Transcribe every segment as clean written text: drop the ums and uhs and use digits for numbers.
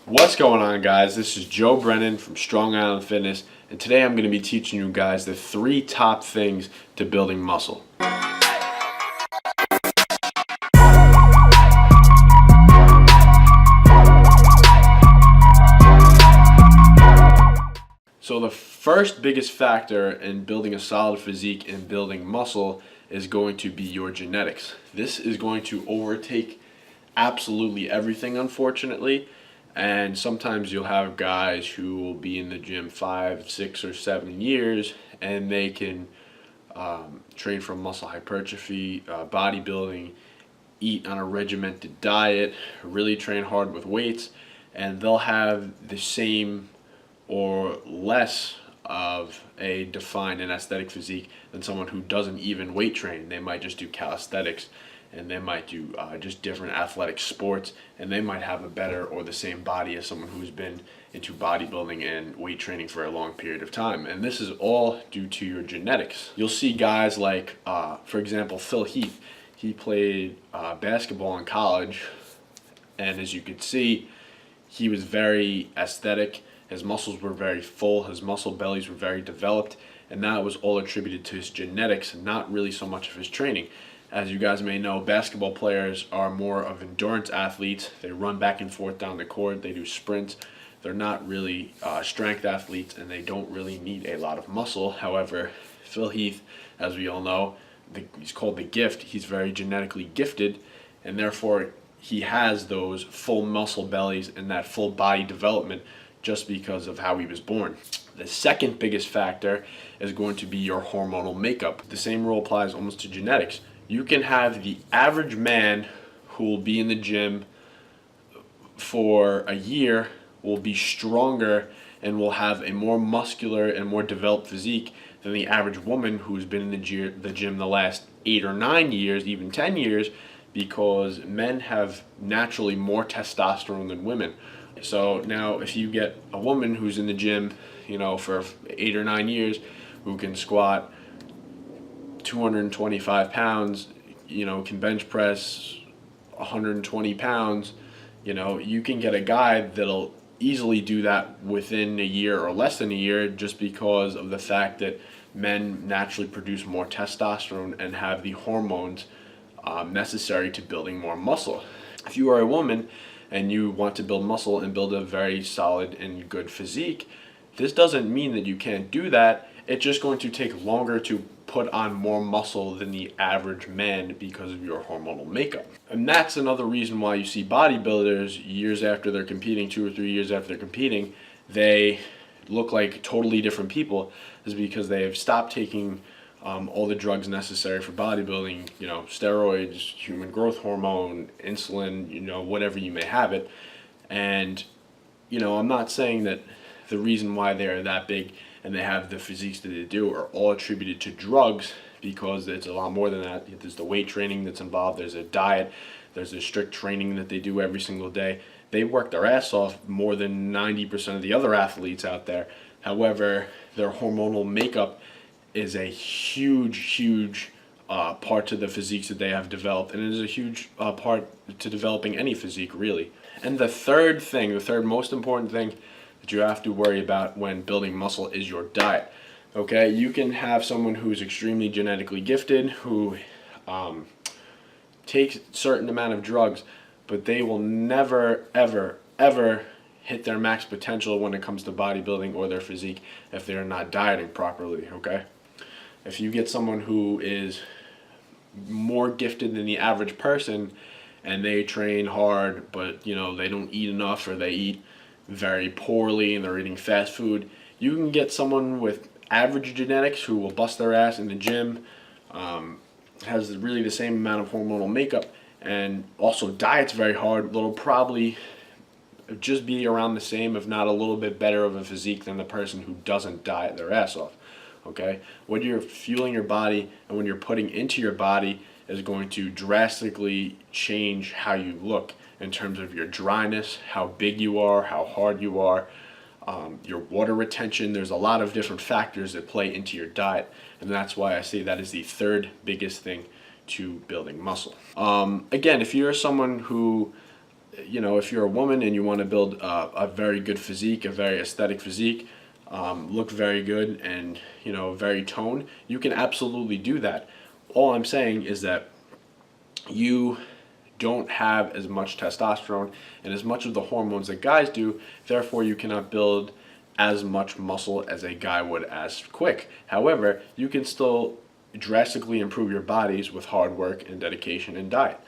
What's going on, guys? This is Joe Brennan from Strong Island Fitness, and today I'm going to be teaching you guys the 3 top things to building muscle. So the first biggest factor in building a solid physique and building muscle is going to be your genetics. This is going to overtake absolutely everything, unfortunately. And sometimes you'll have guys who will be in the gym 5, 6, or 7 years, and they can train for muscle hypertrophy, bodybuilding, eat on a regimented diet, really train hard with weights, and they'll have the same or less of a defined and aesthetic physique than someone who doesn't even weight train. They might just do calisthenics, and they might do just different athletic sports, and they might have a better or the same body as someone who's been into bodybuilding and weight training for a long period of time. And this is all due to your genetics. You'll see guys like, for example, Phil Heath. He played basketball in college, and as you could see, he was very aesthetic. His muscles were very full, his muscle bellies were very developed, and that was all attributed to his genetics and not really so much of his training. As you guys may know, basketball players are more of endurance athletes. They run back and forth down the court, they do sprints. They're not really strength athletes, and they don't really need a lot of muscle. However, Phil Heath, as we all know, he's called the gift. He's very genetically gifted, and therefore he has those full muscle bellies and that full body development just because of how he was born. The second biggest factor is going to be your hormonal makeup. The same rule applies almost to genetics. You can have the average man who will be in the gym for a year, will be stronger, and will have a more muscular and more developed physique than the average woman who's been in the gym the last 8 or 9 years, even 10 years, because men have naturally more testosterone than women. So now if you get a woman who's in the gym, for 8 or 9 years, who can squat 225 pounds, can bench press 120 pounds, you can get a guy that'll easily do that within a year or less than a year, just because of the fact that men naturally produce more testosterone and have the hormones necessary to building more muscle. If you are a woman and you want to build muscle and build a very solid and good physique, this doesn't mean that you can't do that. It's just going to take longer to put on more muscle than the average man because of your hormonal makeup. And that's another reason why you see bodybuilders years after they're competing, 2 or 3 years after they're competing, they look like totally different people, is because they have stopped taking all the drugs necessary for bodybuilding, steroids, human growth hormone, insulin, whatever you may have it. And, I'm not saying that the reason why they're that big and they have the physiques that they do are all attributed to drugs, because it's a lot more than that. There's the weight training that's involved, there's a diet, there's a strict training that they do every single day. They work their ass off more than 90% of the other athletes out there. However, their hormonal makeup is a huge part to the physiques that they have developed, and it is a huge part to developing any physique, really. And the third most important thing that you have to worry about when building muscle is your diet. Okay, you can have someone who's extremely genetically gifted, who takes a certain amount of drugs, but they will never, ever hit their max potential when it comes to bodybuilding or their physique if they're not dieting properly, okay? If you get someone who is more gifted than the average person and they train hard, but they don't eat enough, or they eat very poorly and they're eating fast food, you can get someone with average genetics who will bust their ass in the gym, has really the same amount of hormonal makeup, and also diets very hard. They'll probably just be around the same, if not a little bit better of a physique than the person who doesn't diet their ass off. Okay, what you're fueling your body and when you're putting into your body is going to drastically change how you look in terms of your dryness, how big you are, how hard you are, your water retention. There's a lot of different factors that play into your diet, and that's why I say that is the third biggest thing to building muscle. Again, if you're someone who you know, if you're a woman and you want to build a very good physique, a very aesthetic physique, look very good and, you know, very toned, you can absolutely do that. All I'm saying is that you don't have as much testosterone and as much of the hormones that guys do, therefore you cannot build as much muscle as a guy would as quick. However, you can still drastically improve your bodies with hard work and dedication and diet.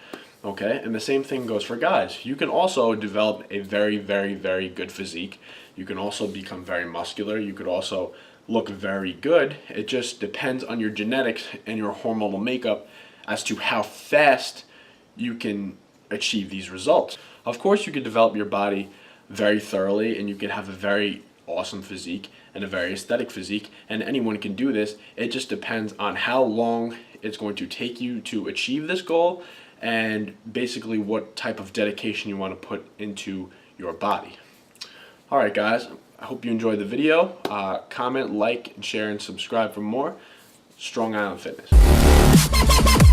Okay, and the same thing goes for guys. You can also develop a very, very, very good physique. You can also become very muscular. You could also look very good. It just depends on your genetics and your hormonal makeup as to how fast you can achieve these results. Of course, you can develop your body very thoroughly and you can have a very awesome physique and a very aesthetic physique, and anyone can do this. It just depends on how long it's going to take you to achieve this goal and basically what type of dedication you want to put into your body. Alright guys, I hope you enjoyed the video. Comment, like, and share, and subscribe for more Strong Island Fitness.